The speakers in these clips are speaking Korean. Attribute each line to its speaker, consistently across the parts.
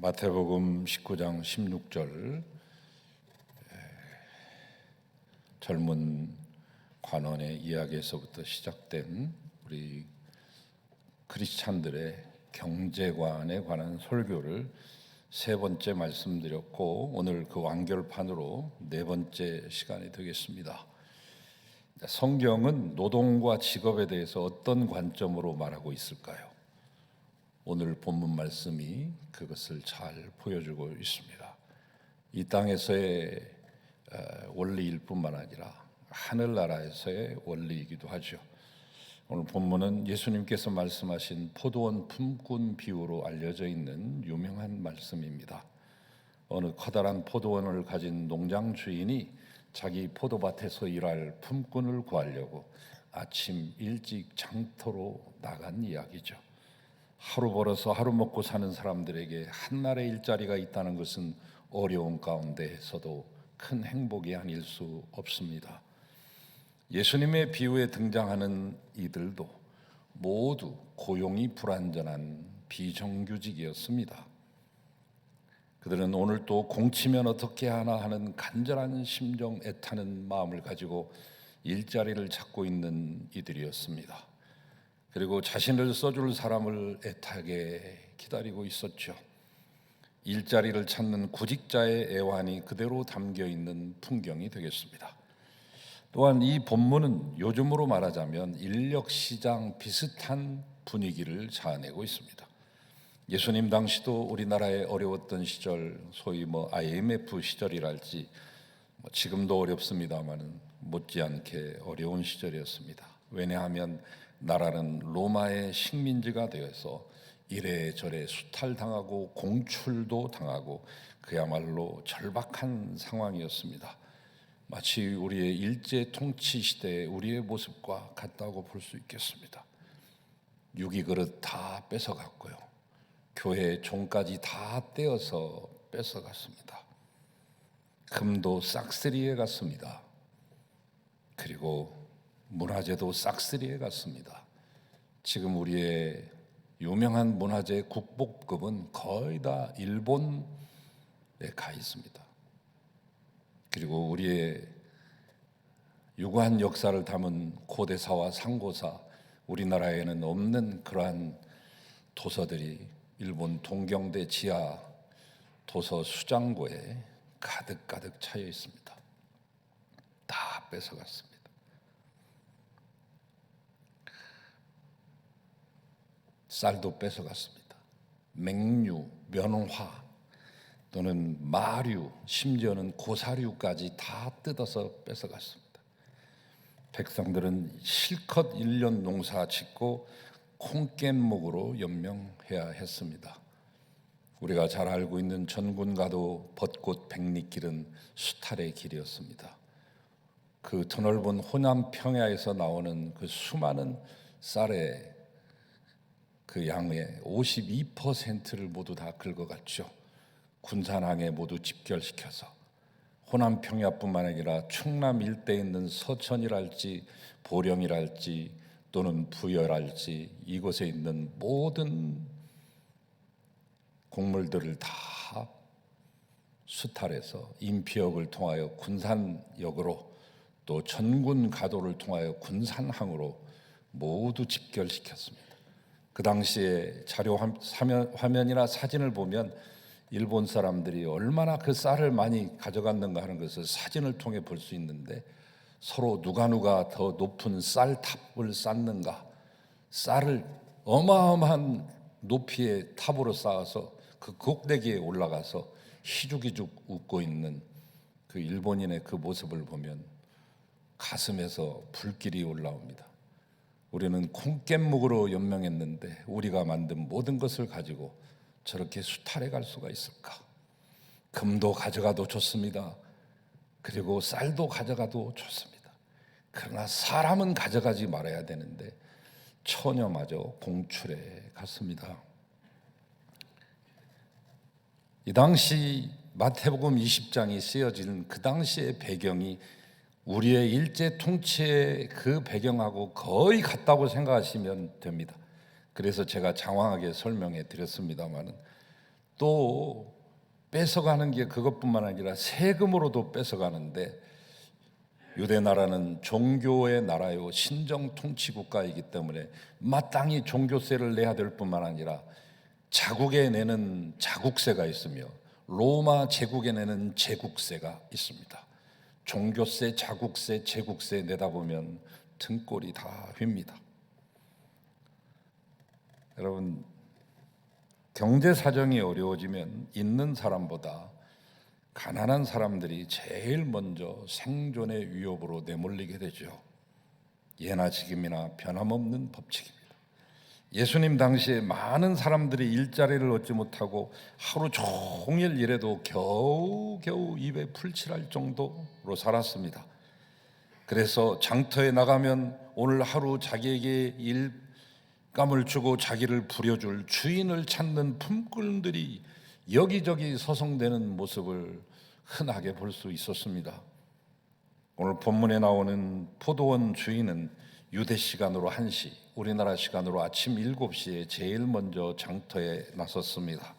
Speaker 1: 마태복음 19장 16절 젊은 관원의 이야기에서부터 시작된 우리 크리스찬들의 경제관에 관한 설교를 세 번째 말씀드렸고, 오늘 그 완결판으로 네 번째 시간이 되겠습니다. 성경은 노동과 직업에 대해서 어떤 관점으로 말하고 있을까요? 오늘 본문 말씀이 그것을 잘 보여주고 있습니다. 이 땅에서의 원리일 뿐만 아니라 하늘나라에서의 원리이기도 하죠. 오늘 본문은 예수님께서 말씀하신 포도원 품꾼 비유로 알려져 있는 유명한 말씀입니다. 어느 커다란 포도원을 가진 농장 주인이 자기 포도밭에서 일할 품꾼을 구하려고 아침 일찍 장터로 나간 이야기죠. 하루 벌어서 하루 먹고 사는 사람들에게 한날의 일자리가 있다는 것은 어려운 가운데에서도 큰 행복이 아닐 수 없습니다. 예수님의 비유에 등장하는 이들도 모두 고용이 불안전한 비정규직이었습니다. 그들은 오늘 또 공치면 어떻게 하나 하는 간절한 심정, 애타는 마음을 가지고 일자리를 찾고 있는 이들이었습니다. 그리고 자신을 써줄 사람을 애타게 기다리고 있었죠. 일자리를 찾는 구직자의 애환이 그대로 담겨 있는 풍경이 되겠습니다. 또한 이 본문은 요즘으로 말하자면 인력시장 비슷한 분위기를 자아내고 있습니다. 예수님 당시도 우리나라의 어려웠던 시절, 소위 IMF 시절이랄지 지금도 어렵습니다만 못지않게 어려운 시절이었습니다. 왜냐하면 나라는 로마의 식민지가 되어서 이래저래 수탈당하고 공출도 당하고 그야말로 절박한 상황이었습니다. 마치 우리의 일제 통치 시대의 우리의 모습과 같다고 볼 수 있겠습니다. 유기그릇 다 뺏어갔고요, 교회 종까지 다 떼어서 뺏어갔습니다. 금도 싹쓸이에 갔습니다. 그리고 문화재도 싹쓸이에 갔습니다. 지금 우리의 유명한 문화재 국보급은 거의 다 일본에 가 있습니다. 그리고 우리의 유구한 역사를 담은 고대사와 상고사, 우리나라에는 없는 그러한 도서들이 일본 동경대 지하 도서 수장고에 가득 차여 있습니다. 다 뺏어갔습니다. 쌀도 뺏어갔습니다. 맹류, 면화 또는 마류, 심지어는 고사류까지 다 뜯어서 뺏어갔습니다. 백성들은 실컷 1년 농사 짓고 콩깻목으로 연명해야 했습니다. 우리가 잘 알고 있는 전군가도 벚꽃 백리길은 수탈의 길이었습니다. 그 드넓은 호남 평야에서 나오는 그 수많은 쌀의 그 양의 52%를 모두 다 긁어갔죠. 군산항에 모두 집결시켜서 호남 평야뿐만 아니라 충남 일대에 있는 서천이랄지 보령이랄지 또는 부여랄지 이곳에 있는 모든 곡물들을 다 수탈해서 인피역을 통하여 군산역으로, 또 전군 가도를 통하여 군산항으로 모두 집결시켰습니다. 그 당시에 자료 화면이나 사진을 보면 일본 사람들이 얼마나 그 쌀을 많이 가져갔는가 하는 것을 사진을 통해 볼 수 있는데, 서로 누가 더 높은 쌀탑을 쌓는가, 쌀을 어마어마한 높이의 탑으로 쌓아서 그 꼭대기에 올라가서 희죽희죽 웃고 있는 그 일본인의 그 모습을 보면 가슴에서 불길이 올라옵니다. 우리는 콩깻묵으로 연명했는데 우리가 만든 모든 것을 가지고 저렇게 수탈해 갈 수가 있을까? 금도 가져가도 좋습니다. 그리고 쌀도 가져가도 좋습니다. 그러나 사람은 가져가지 말아야 되는데 처녀마저 공출해 갔습니다. 이 당시 마태복음 20장이 쓰여진 그 당시의 배경이 우리의 일제 통치의 그 배경하고 거의 같다고 생각하시면 됩니다. 그래서 제가 장황하게 설명해 드렸습니다마는 또 뺏어가는 게 그것뿐만 아니라 세금으로도 뺏어가는데, 유대 나라는 종교의 나라요 신정 통치 국가이기 때문에 마땅히 종교세를 내야 될 뿐만 아니라 자국에 내는 자국세가 있으며 로마 제국에 내는 제국세가 있습니다. 종교세, 자국세, 제국세 내다 보면 등골이 다 휩니다. 여러분, 경제 사정이 어려워지면 있는 사람보다 가난한 사람들이 제일 먼저 생존의 위협으로 내몰리게 되죠. 예나 지금이나 변함없는 법칙입니다. 예수님 당시에 많은 사람들이 일자리를 얻지 못하고 하루 종일 일해도 겨우겨우 입에 풀칠할 정도로 살았습니다. 그래서 장터에 나가면 오늘 하루 자기에게 일감을 주고 자기를 부려줄 주인을 찾는 품꾼들이 여기저기 서성대는 모습을 흔하게 볼 수 있었습니다. 오늘 본문에 나오는 포도원 주인은 유대 시간으로 1시, 우리나라 시간으로 아침 7시에 제일 먼저 장터에 나섰습니다.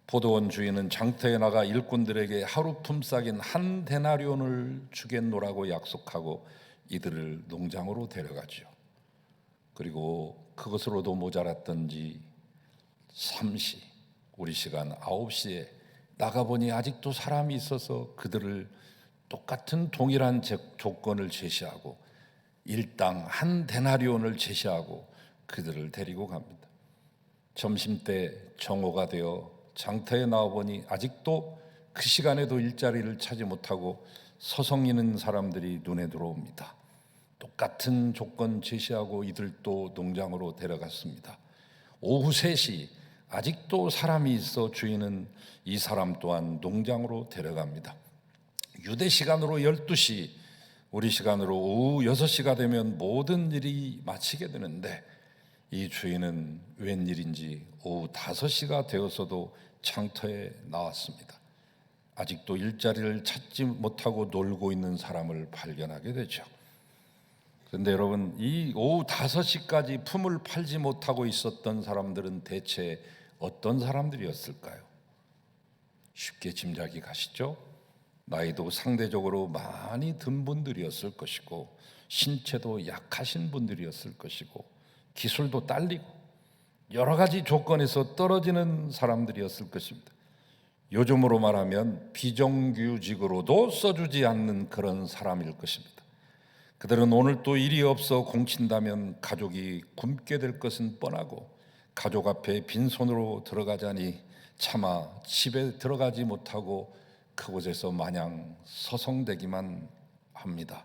Speaker 1: 포도원 주인은 장터에 나가 일꾼들에게 하루 품삯인 1데나리온을 주겠노라고 약속하고 이들을 농장으로 데려가죠. 그리고 그것으로도 모자랐던지 3시, 우리 시간 9시에 나가보니 아직도 사람이 있어서 그들을 똑같은 동일한 조건을 제시하고 일당 1데나리온을 제시하고 그들을 데리고 갑니다. 점심때 정오가 되어 장터에 나와보니 아직도 그 시간에도 일자리를 찾지 못하고 서성이는 사람들이 눈에 들어옵니다. 똑같은 조건 제시하고 이들도 농장으로 데려갔습니다. 오후 3시 아직도 사람이 있어 주인은 이 사람 또한 농장으로 데려갑니다. 유대 시간으로 12시, 우리 시간으로 오후 6시가 되면 모든 일이 마치게 되는데 이 주인은 웬일인지 오후 5시가 되어서도 장터에 나왔습니다. 아직도 일자리를 찾지 못하고 놀고 있는 사람을 발견하게 되죠. 그런데 여러분, 이 오후 5시까지 품을 팔지 못하고 있었던 사람들은 대체 어떤 사람들이었을까요? 쉽게 짐작이 가시죠? 나이도 상대적으로 많이 든 분들이었을 것이고 신체도 약하신 분들이었을 것이고 기술도 딸리고 여러 가지 조건에서 떨어지는 사람들이었을 것입니다. 요즘으로 말하면 비정규직으로도 써주지 않는 그런 사람일 것입니다. 그들은 오늘 또 일이 없어 공친다면 가족이 굶게 될 것은 뻔하고 가족 앞에 빈손으로 들어가자니 차마 집에 들어가지 못하고 그곳에서 마냥 서성대기만 합니다.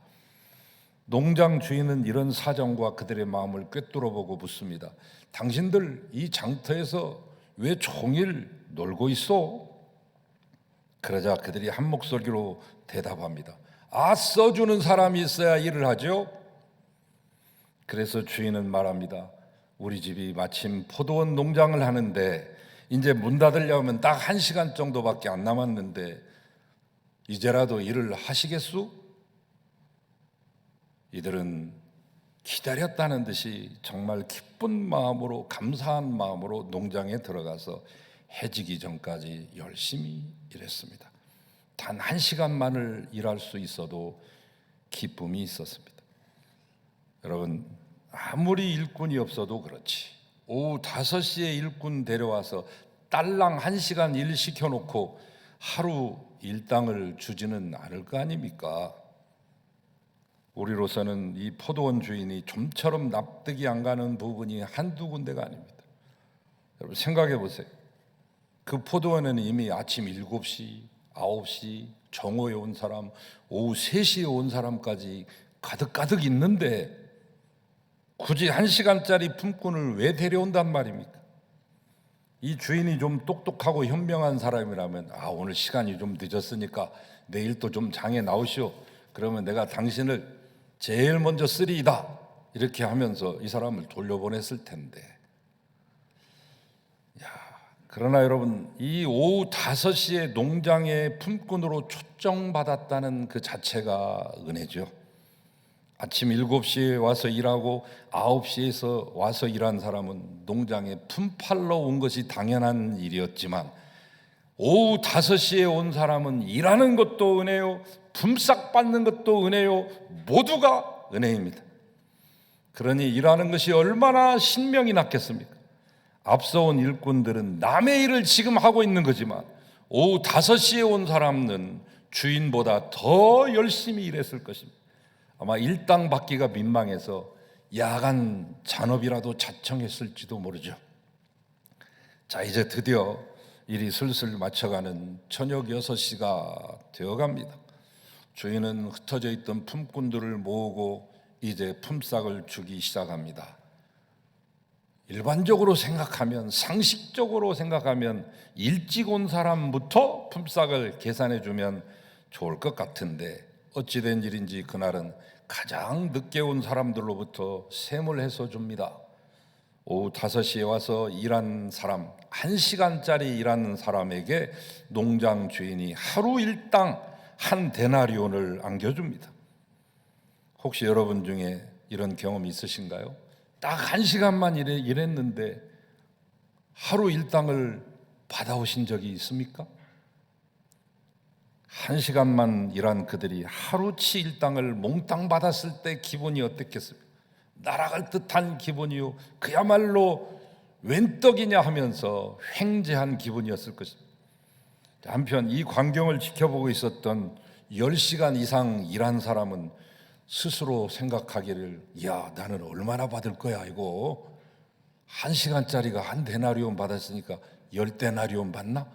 Speaker 1: 농장 주인은 이런 사정과 그들의 마음을 꿰뚫어보고 묻습니다. 당신들 이 장터에서 왜 종일 놀고 있어? 그러자 그들이 한 목소리로 대답합니다. 써주는 사람이 있어야 일을 하죠. 그래서 주인은 말합니다. 우리 집이 마침 포도원 농장을 하는데 이제 문 닫으려면 딱 1시간 정도밖에 안 남았는데 이제라도 일을 하시겠소? 이들은 기다렸다는 듯이 정말 기쁜 마음으로 감사한 마음으로 농장에 들어가서 해지기 전까지 열심히 일했습니다. 단 1시간만을 일할 수 있어도 기쁨이 있었습니다. 여러분, 아무리 일꾼이 없어도 그렇지 오후 5시에 일꾼 데려와서 딸랑 1시간 일 시켜놓고 하루 일당을 주지는 않을 거 아닙니까? 우리로서는 이 포도원 주인이 좀처럼 납득이 안 가는 부분이 한두 군데가 아닙니다. 여러분 생각해 보세요. 그 포도원에는 이미 아침 7시, 9시 정오에 온 사람, 오후 3시에 온 사람까지 가득가득 있는데 굳이 1시간짜리 품꾼을 왜 데려온단 말입니까? 이 주인이 좀 똑똑하고 현명한 사람이라면 오늘 시간이 좀 늦었으니까 내일 또 좀 장에 나오시오. 그러면 내가 당신을 제일 먼저 쓰리이다 이렇게 하면서 이 사람을 돌려보냈을 텐데. 그러나 여러분, 이 오후 5시에 농장의 품꾼으로 초청받았다는 그 자체가 은혜죠. 아침 7시에 와서 일하고 9시에서 와서 일한 사람은 농장에 품팔러 온 것이 당연한 일이었지만, 오후 5시에 온 사람은 일하는 것도 은혜요, 품삯 받는 것도 은혜요, 모두가 은혜입니다. 그러니 일하는 것이 얼마나 신명이 났겠습니까? 앞서 온 일꾼들은 남의 일을 지금 하고 있는 거지만 오후 5시에 온 사람은 주인보다 더 열심히 일했을 것입니다. 아마 일당 받기가 민망해서 야간 잔업이라도 자청했을지도 모르죠. 자, 이제 드디어 일이 슬슬 맞춰가는 저녁 6시가 되어갑니다. 주인은 흩어져 있던 품꾼들을 모으고 이제 품삯을 주기 시작합니다. 일반적으로 생각하면, 상식적으로 생각하면 일찍 온 사람부터 품삯을 계산해 주면 좋을 것 같은데, 어찌된 일인지 그날은 가장 늦게 온 사람들로부터 셈을 해서 줍니다. 오후 5시에 와서 일한 사람, 1시간짜리 일하는 사람에게 농장 주인이 하루 일당 한 데나리온을 안겨줍니다. 혹시 여러분 중에 이런 경험 있으신가요? 딱 1시간만 일했는데 하루 일당을 받아오신 적이 있습니까? 1시간만 일한 그들이 하루치 일당을 몽땅 받았을 때 기분이 어땠겠습니까? 날아갈 듯한 기분이요, 그야말로 웬 떡이냐 하면서 횡재한 기분이었을 것입니다. 한편 이 광경을 지켜보고 있었던 10시간 이상 일한 사람은 스스로 생각하기를, 야, 나는 얼마나 받을 거야 이거. 1시간짜리가 한 데나리온 받았으니까 10데나리온 받나?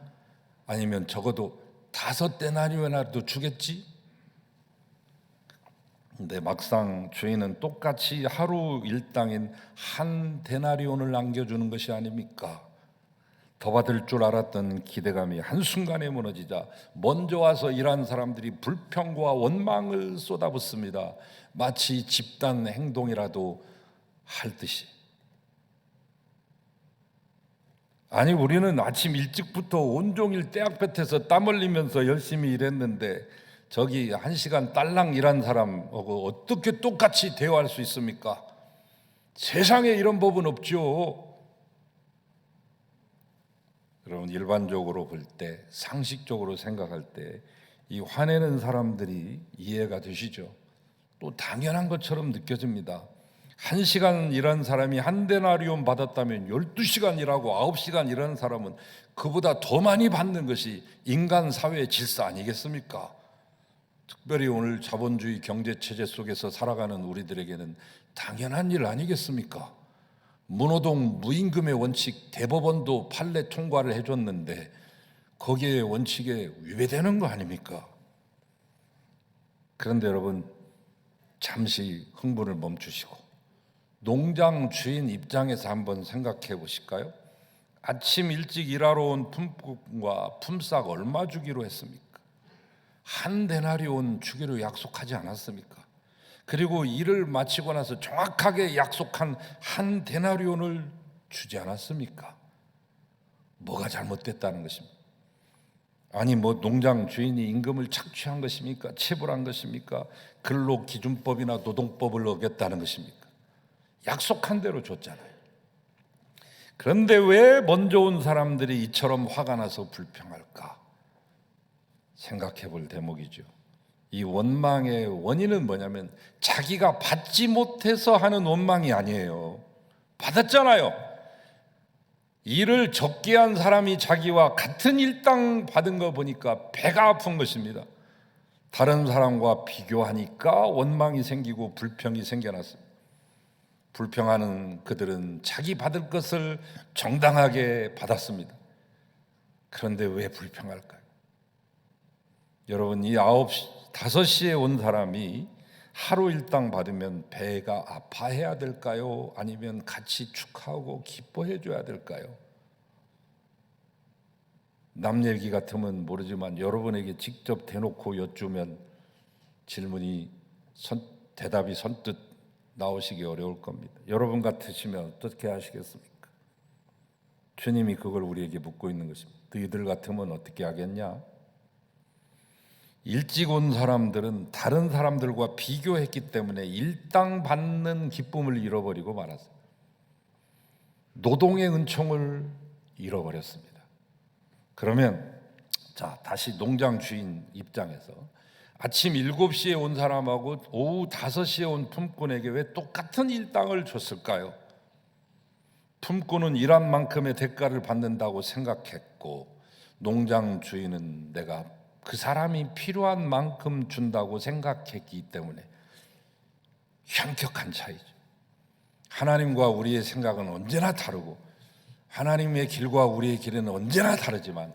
Speaker 1: 아니면 적어도 5데나리온이라도 주겠지? 근데 막상 주인은 똑같이 하루 일당인 한 데나리온을 남겨주는 것이 아닙니까? 더 받을 줄 알았던 기대감이 한순간에 무너지자 먼저 와서 일한 사람들이 불평과 원망을 쏟아붓습니다. 마치 집단 행동이라도 할 듯이. 아니, 우리는 아침 일찍부터 온종일 떼약볕에서 땀 흘리면서 열심히 일했는데 저기 1시간 딸랑 일한 사람하고 어떻게 똑같이 대화할 수 있습니까? 세상에 이런 법은 없죠. 여러분, 일반적으로 볼 때, 상식적으로 생각할 때 이 화내는 사람들이 이해가 되시죠? 또 당연한 것처럼 느껴집니다. 1시간 일한 사람이 한 데나리온 받았다면 12시간 일하고 9시간 일하는 사람은 그보다 더 많이 받는 것이 인간 사회의 질서 아니겠습니까? 특별히 오늘 자본주의 경제체제 속에서 살아가는 우리들에게는 당연한 일 아니겠습니까? 무노동 무임금의 원칙, 대법원도 판례 통과를 해줬는데 거기에 원칙에 위배되는 거 아닙니까? 그런데 여러분, 잠시 흥분을 멈추시고 농장 주인 입장에서 한번 생각해 보실까요? 아침 일찍 일하러 온 품꾼과 품삯 얼마 주기로 했습니까? 한 데나리온 주기로 약속하지 않았습니까? 그리고 일을 마치고 나서 정확하게 약속한 한 데나리온을 주지 않았습니까? 뭐가 잘못됐다는 것입니다. 아니, 농장 주인이 임금을 착취한 것입니까? 체불한 것입니까? 근로기준법이나 노동법을 어겼다는 것입니까? 약속한 대로 줬잖아요. 그런데 왜 먼저 온 사람들이 이처럼 화가 나서 불평할까? 생각해 볼 대목이죠. 이 원망의 원인은 뭐냐면 자기가 받지 못해서 하는 원망이 아니에요. 받았잖아요. 일을 적게 한 사람이 자기와 같은 일당 받은 거 보니까 배가 아픈 것입니다. 다른 사람과 비교하니까 원망이 생기고 불평이 생겨났습니다. 불평하는 그들은 자기 받을 것을 정당하게 받았습니다. 그런데 왜 불평할까요? 여러분, 이 5시에 온 사람이 하루 일당 받으면 배가 아파해야 될까요? 아니면 같이 축하하고 기뻐해 줘야 될까요? 남 얘기 같으면 모르지만 여러분에게 직접 대놓고 여쭈면 대답이 선뜻 나오시기 어려울 겁니다. 여러분 같으시면 어떻게 하시겠습니까? 주님이 그걸 우리에게 묻고 있는 것입니다. 너희들 같으면 어떻게 하겠냐? 일찍 온 사람들은 다른 사람들과 비교했기 때문에 일당 받는 기쁨을 잃어버리고 말았어요. 노동의 은총을 잃어버렸습니다. 그러면 다시 농장 주인 입장에서 아침 7시에 온 사람하고 오후 5시에 온 품꾼에게 왜 똑같은 일당을 줬을까요? 품꾼은 일한 만큼의 대가를 받는다고 생각했고, 농장 주인은 내가 그 사람이 필요한 만큼 준다고 생각했기 때문에 현격한 차이죠. 하나님과 우리의 생각은 언제나 다르고 하나님의 길과 우리의 길은 언제나 다르지만,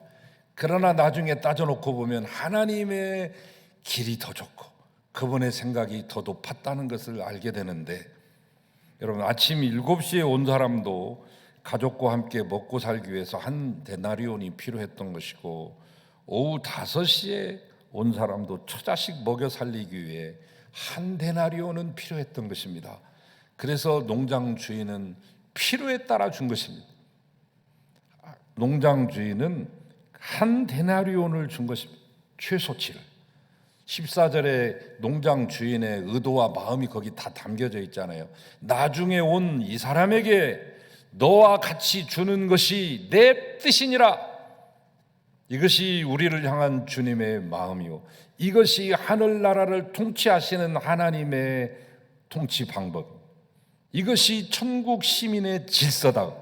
Speaker 1: 그러나 나중에 따져놓고 보면 하나님의 길이 더 좋고 그분의 생각이 더 높았다는 것을 알게 되는데, 여러분, 아침 7시에 온 사람도 가족과 함께 먹고 살기 위해서 한 데나리온이 필요했던 것이고, 오후 5시에 온 사람도 처자식 먹여 살리기 위해 한 데나리온은 필요했던 것입니다. 그래서 농장 주인은 필요에 따라 준 것입니다. 농장 주인은 한 데나리온을 준 것입니다. 최소치를. 14절에 농장 주인의 의도와 마음이 거기 다 담겨져 있잖아요. 나중에 온 이 사람에게 너와 같이 주는 것이 내 뜻이니라. 이것이 우리를 향한 주님의 마음이요, 이것이 하늘나라를 통치하시는 하나님의 통치 방법, 이것이 천국 시민의 질서다.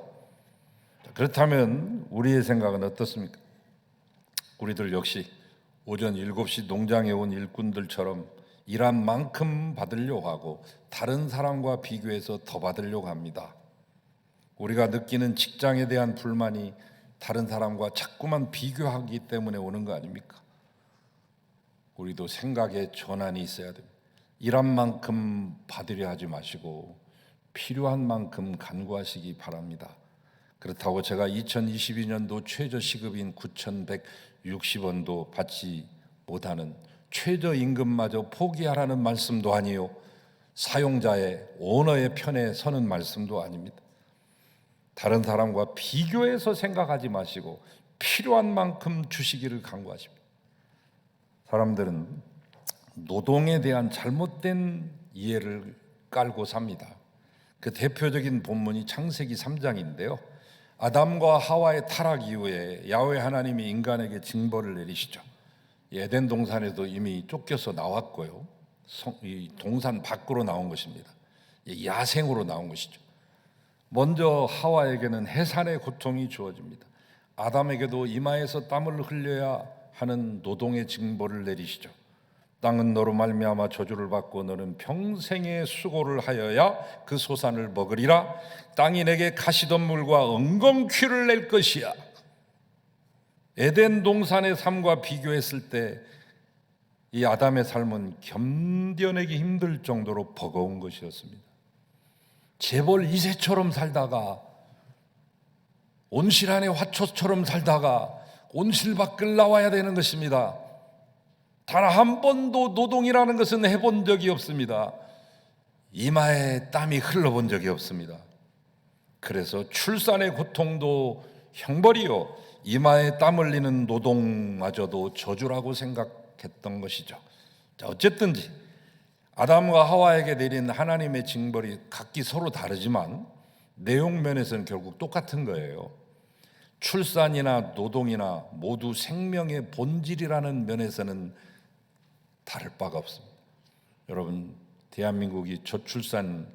Speaker 1: 그렇다면 우리의 생각은 어떻습니까? 우리들 역시 오전 7시 농장에 온 일꾼들처럼 일한 만큼 받으려고 하고 다른 사람과 비교해서 더 받으려고 합니다. 우리가 느끼는 직장에 대한 불만이 다른 사람과 자꾸만 비교하기 때문에 오는 거 아닙니까? 우리도 생각에 전환이 있어야 됩니다. 일한 만큼 받으려 하지 마시고 필요한 만큼 간구하시기 바랍니다. 그렇다고 제가 2022년도 최저시급인 9,160원도 받지 못하는 최저임금마저 포기하라는 말씀도 아니요, 사용자의 오너의 편에 서는 말씀도 아닙니다. 다른 사람과 비교해서 생각하지 마시고 필요한 만큼 주시기를 간구하십니다. 사람들은 노동에 대한 잘못된 이해를 깔고 삽니다. 그 대표적인 본문이 창세기 3장인데요. 아담과 하와의 타락 이후에 야훼 하나님이 인간에게 징벌을 내리시죠. 에덴 동산에도 이미 쫓겨서 나왔고요, 이 동산 밖으로 나온 것입니다. 야생으로 나온 것이죠. 먼저 하와에게는 해산의 고통이 주어집니다. 아담에게도 이마에서 땀을 흘려야 하는 노동의 징벌을 내리시죠. 땅은 너로 말미암아 저주를 받고 너는 평생의 수고를 하여야 그 소산을 먹으리라. 땅이 내게 가시덤물과 엉겅퀴를 낼 것이야. 에덴 동산의 삶과 비교했을 때 이 아담의 삶은 견뎌내기 힘들 정도로 버거운 것이었습니다. 재벌 2세처럼 살다가 온실 안에 화초처럼 살다가 온실 밖을 나와야 되는 것입니다. 단 한 번도 노동이라는 것은 해본 적이 없습니다. 이마에 땀이 흘러본 적이 없습니다. 그래서 출산의 고통도 형벌이요, 이마에 땀 흘리는 노동마저도 저주라고 생각했던 것이죠. 어쨌든지 아담과 하와에게 내린 하나님의 징벌이 각기 서로 다르지만 내용 면에서는 결국 똑같은 거예요. 출산이나 노동이나 모두 생명의 본질이라는 면에서는 다를 바가 없습니다. 여러분, 대한민국이 저출산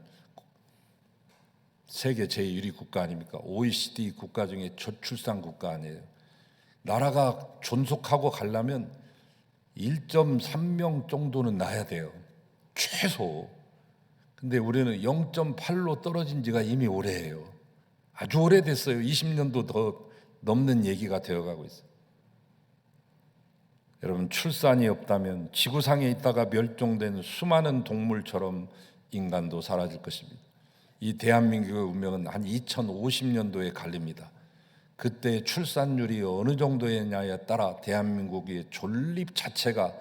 Speaker 1: 세계 제1위 국가 아닙니까? OECD 국가 중에 저출산 국가 아니에요. 나라가 존속하고 가려면 1.3명 정도는 낳아야 돼요, 최소. 근데 우리는 0.8로 떨어진 지가 이미 오래예요. 아주 오래됐어요. 20년도 더 넘는 얘기가 되어가고 있어요. 여러분, 출산이 없다면 지구상에 있다가 멸종된 수많은 동물처럼 인간도 사라질 것입니다. 이 대한민국의 운명은 한 2050년도에 갈립니다. 그때 출산율이 어느 정도냐에 따라 대한민국의 존립 자체가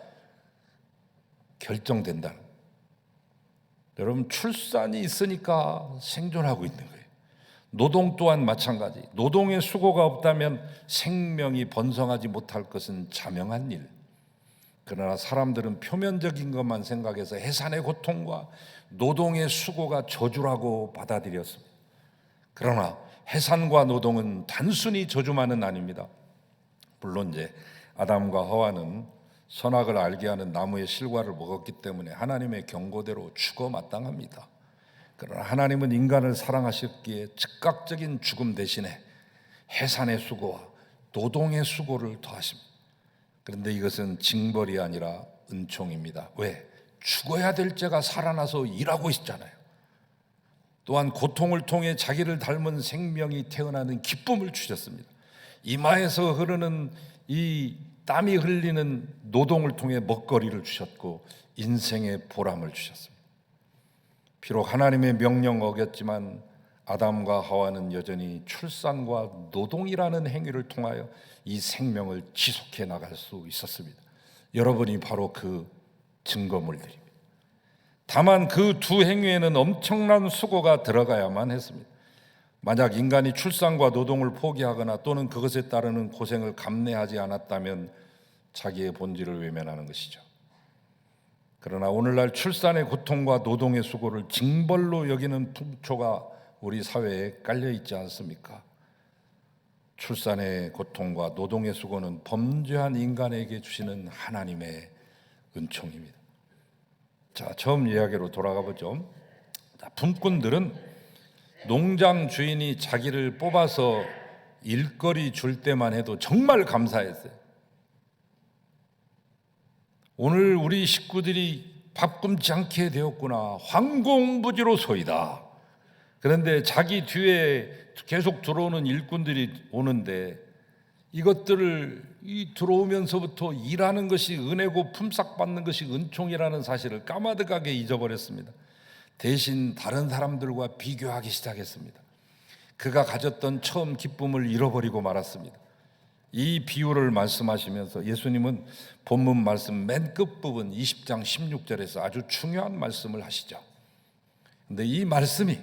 Speaker 1: 결정된다. 여러분, 출산이 있으니까 생존하고 있는 거예요. 노동 또한 마찬가지. 노동의 수고가 없다면 생명이 번성하지 못할 것은 자명한 일. 그러나 사람들은 표면적인 것만 생각해서 해산의 고통과 노동의 수고가 저주라고 받아들였습니다. 그러나 해산과 노동은 단순히 저주만은 아닙니다. 물론 이제 아담과 하와는 선악을 알게 하는 나무의 실과를 먹었기 때문에 하나님의 경고대로 죽어 마땅합니다. 그러나 하나님은 인간을 사랑하셨기에 즉각적인 죽음 대신에 해산의 수고와 노동의 수고를 더하십니다. 그런데 이것은 징벌이 아니라 은총입니다. 왜? 죽어야 될 자가 살아나서 일하고 있잖아요. 또한 고통을 통해 자기를 닮은 생명이 태어나는 기쁨을 주셨습니다. 이마에서 흐르는 이 땀이 흘리는 노동을 통해 먹거리를 주셨고 인생의 보람을 주셨습니다. 비록 하나님의 명령 어겼지만 아담과 하와는 여전히 출산과 노동이라는 행위를 통하여 이 생명을 지속해 나갈 수 있었습니다. 여러분이 바로 그 증거물들입니다. 다만 그 두 행위에는 엄청난 수고가 들어가야만 했습니다. 만약 인간이 출산과 노동을 포기하거나 또는 그것에 따르는 고생을 감내하지 않았다면 자기의 본질을 외면하는 것이죠. 그러나 오늘날 출산의 고통과 노동의 수고를 징벌로 여기는 풍토가 우리 사회에 깔려 있지 않습니까? 출산의 고통과 노동의 수고는 범죄한 인간에게 주시는 하나님의 은총입니다. 자, 처음 이야기로 돌아가 보죠. 품꾼들은 농장 주인이 자기를 뽑아서 일거리 줄 때만 해도 정말 감사했어요. 오늘 우리 식구들이 밥 굶지 않게 되었구나. 황공부지로소이다. 그런데 자기 뒤에 계속 들어오는 일꾼들이 오는데 이것들을 들어오면서부터 일하는 것이 은혜고 품삯받는 것이 은총이라는 사실을 까마득하게 잊어버렸습니다. 대신 다른 사람들과 비교하기 시작했습니다. 그가 가졌던 처음 기쁨을 잃어버리고 말았습니다. 이 비유를 말씀하시면서 예수님은 본문 말씀 맨 끝부분 20장 16절에서 아주 중요한 말씀을 하시죠. 근데 이 말씀이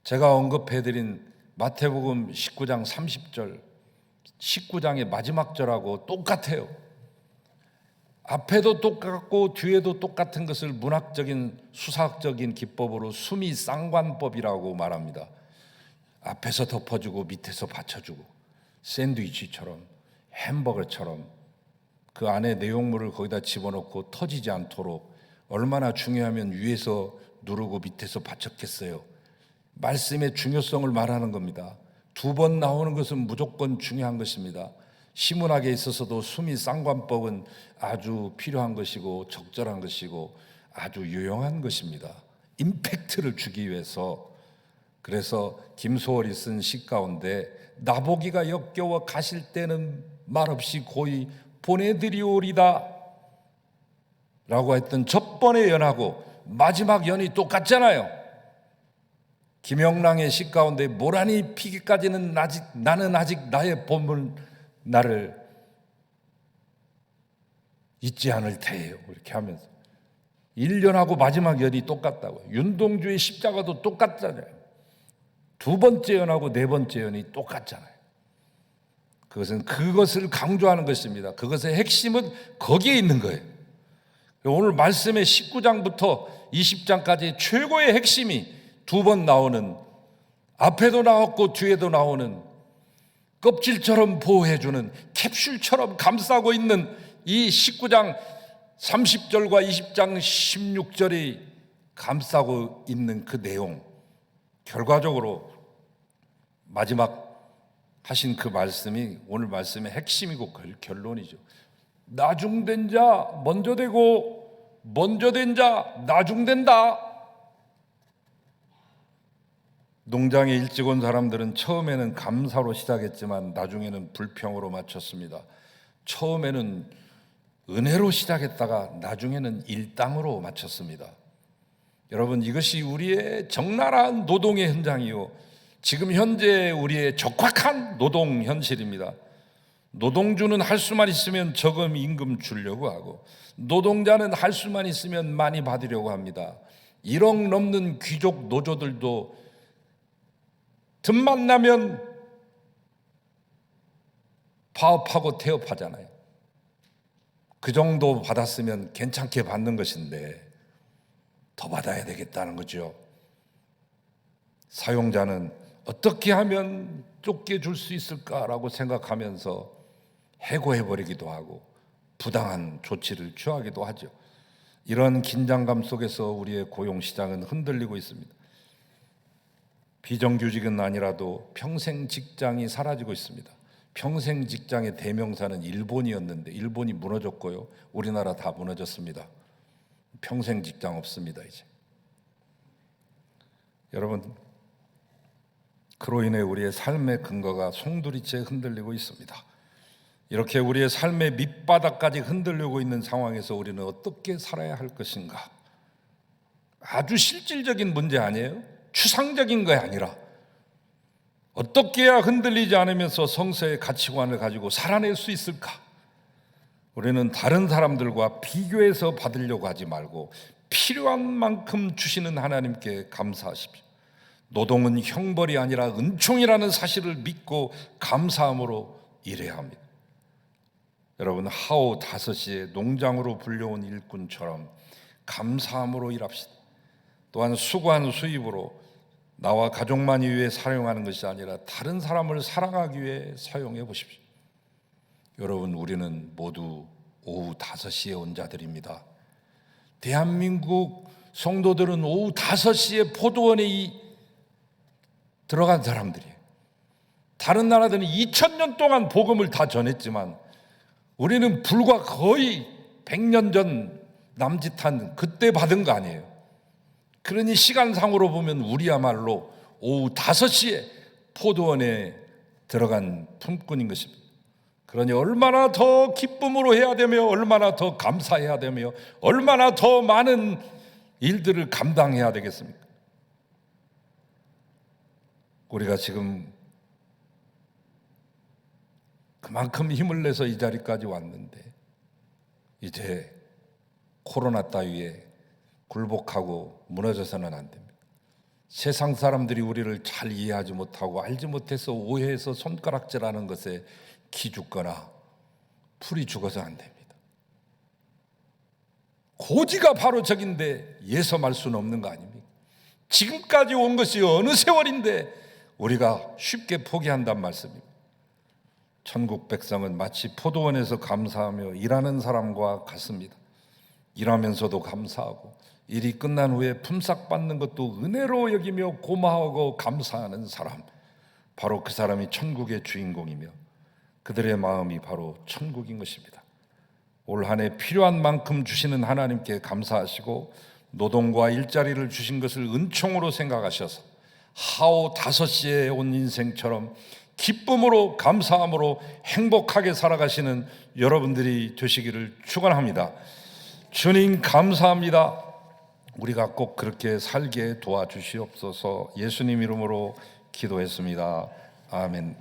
Speaker 1: 제가 언급해드린 마태복음 19장 30절 19장의 마지막 절하고 똑같아요. 앞에도 똑같고 뒤에도 똑같은 것을 문학적인 수사학적인 기법으로 수미쌍관법이라고 말합니다. 앞에서 덮어주고 밑에서 받쳐주고 샌드위치처럼 햄버거처럼 그 안에 내용물을 거기다 집어넣고 터지지 않도록 얼마나 중요하면 위에서 누르고 밑에서 받쳤겠어요. 말씀의 중요성을 말하는 겁니다. 두 번 나오는 것은 무조건 중요한 것입니다. 시문학에 있어서도 수미쌍관법은 아주 필요한 것이고 적절한 것이고 아주 유용한 것입니다. 임팩트를 주기 위해서. 그래서 김소월이 쓴 시 가운데 나보기가 역겨워 가실 때는 말없이 고이 보내드리오리다 라고 했던 첫 번의 연하고 마지막 연이 똑같잖아요. 김영랑의 시 가운데 모란이 피기까지는 나는 아직 나의 봄을 나를 잊지 않을 테예요. 이렇게 하면서 1년하고 마지막 연이 똑같다고요. 윤동주의 십자가도 똑같잖아요. 두 번째 연하고 네 번째 연이 똑같잖아요. 그것은 그것을 강조하는 것입니다. 그것의 핵심은 거기에 있는 거예요. 오늘 말씀의 19장부터 20장까지 최고의 핵심이 두 번 나오는, 앞에도 나왔고 뒤에도 나오는, 껍질처럼 보호해주는, 캡슐처럼 감싸고 있는 이 19장 30절과 20장 16절이 감싸고 있는 그 내용, 결과적으로 마지막 하신 그 말씀이 오늘 말씀의 핵심이고 결론이죠. 나중된 자 먼저 되고 먼저 된 자 나중된다. 농장에 일찍 온 사람들은 처음에는 감사로 시작했지만 나중에는 불평으로 마쳤습니다. 처음에는 은혜로 시작했다가 나중에는 일당으로 마쳤습니다. 여러분, 이것이 우리의 적나라한 노동의 현장이요, 지금 현재 우리의 적확한 노동 현실입니다. 노동주는 할 수만 있으면 적은 임금 주려고 하고 노동자는 할 수만 있으면 많이 받으려고 합니다. 1억 넘는 귀족 노조들도 틈만 나면 파업하고 태업하잖아요. 그 정도 받았으면 괜찮게 받는 것인데 더 받아야 되겠다는 거죠. 사용자는 어떻게 하면 쫓게 줄 수 있을까라고 생각하면서 해고해버리기도 하고 부당한 조치를 취하기도 하죠. 이런 긴장감 속에서 우리의 고용시장은 흔들리고 있습니다. 비정규직은 아니라도 평생 직장이 사라지고 있습니다. 평생 직장의 대명사는 일본이었는데 일본이 무너졌고요. 우리나라 다 무너졌습니다. 평생 직장 없습니다 이제. 여러분, 그로 인해 우리의 삶의 근거가 송두리째 흔들리고 있습니다. 이렇게 우리의 삶의 밑바닥까지 흔들리고 있는 상황에서 우리는 어떻게 살아야 할 것인가? 아주 실질적인 문제 아니에요? 추상적인 거 아니라 어떻게 해야 흔들리지 않으면서 성서의 가치관을 가지고 살아낼 수 있을까? 우리는 다른 사람들과 비교해서 받으려고 하지 말고 필요한 만큼 주시는 하나님께 감사하십시오. 노동은 형벌이 아니라 은총이라는 사실을 믿고 감사함으로 일해야 합니다. 여러분, 하오 5시에 농장으로 불려온 일꾼처럼 감사함으로 일합시다. 또한 수고한 수입으로 나와 가족만이 위해 사용하는 것이 아니라 다른 사람을 사랑하기 위해 사용해 보십시오. 여러분, 우리는 모두 오후 5시에 온 자들입니다. 대한민국 성도들은 오후 5시에 포도원에 들어간 사람들이에요. 다른 나라들은 2000년 동안 복음을 다 전했지만 우리는 불과 거의 100년 전 남짓한 그때 받은 거 아니에요. 그러니 시간상으로 보면 우리야말로 오후 5시에 포도원에 들어간 품꾼인 것입니다. 그러니 얼마나 더 기쁨으로 해야 되며 얼마나 더 감사해야 되며 얼마나 더 많은 일들을 감당해야 되겠습니까? 우리가 지금 그만큼 힘을 내서 이 자리까지 왔는데 이제 코로나 따위에 굴복하고 무너져서는 안 됩니다. 세상 사람들이 우리를 잘 이해하지 못하고 알지 못해서 오해해서 손가락질하는 것에 기죽거나 풀이 죽어서 안 됩니다. 고지가 바로 저긴데 예섬할 수는 없는 거 아닙니까? 지금까지 온 것이 어느 세월인데 우리가 쉽게 포기한단 말씀입니다. 천국 백성은 마치 포도원에서 감사하며 일하는 사람과 같습니다. 일하면서도 감사하고 일이 끝난 후에 품삯 받는 것도 은혜로 여기며 고마워하고 감사하는 사람, 바로 그 사람이 천국의 주인공이며 그들의 마음이 바로 천국인 것입니다. 올 한 해 필요한 만큼 주시는 하나님께 감사하시고 노동과 일자리를 주신 것을 은총으로 생각하셔서 하오 5시에 온 인생처럼 기쁨으로 감사함으로 행복하게 살아가시는 여러분들이 되시기를 축원합니다. 주님 감사합니다. 우리가 꼭 그렇게 살게 도와주시옵소서. 예수님 이름으로 기도했습니다. 아멘.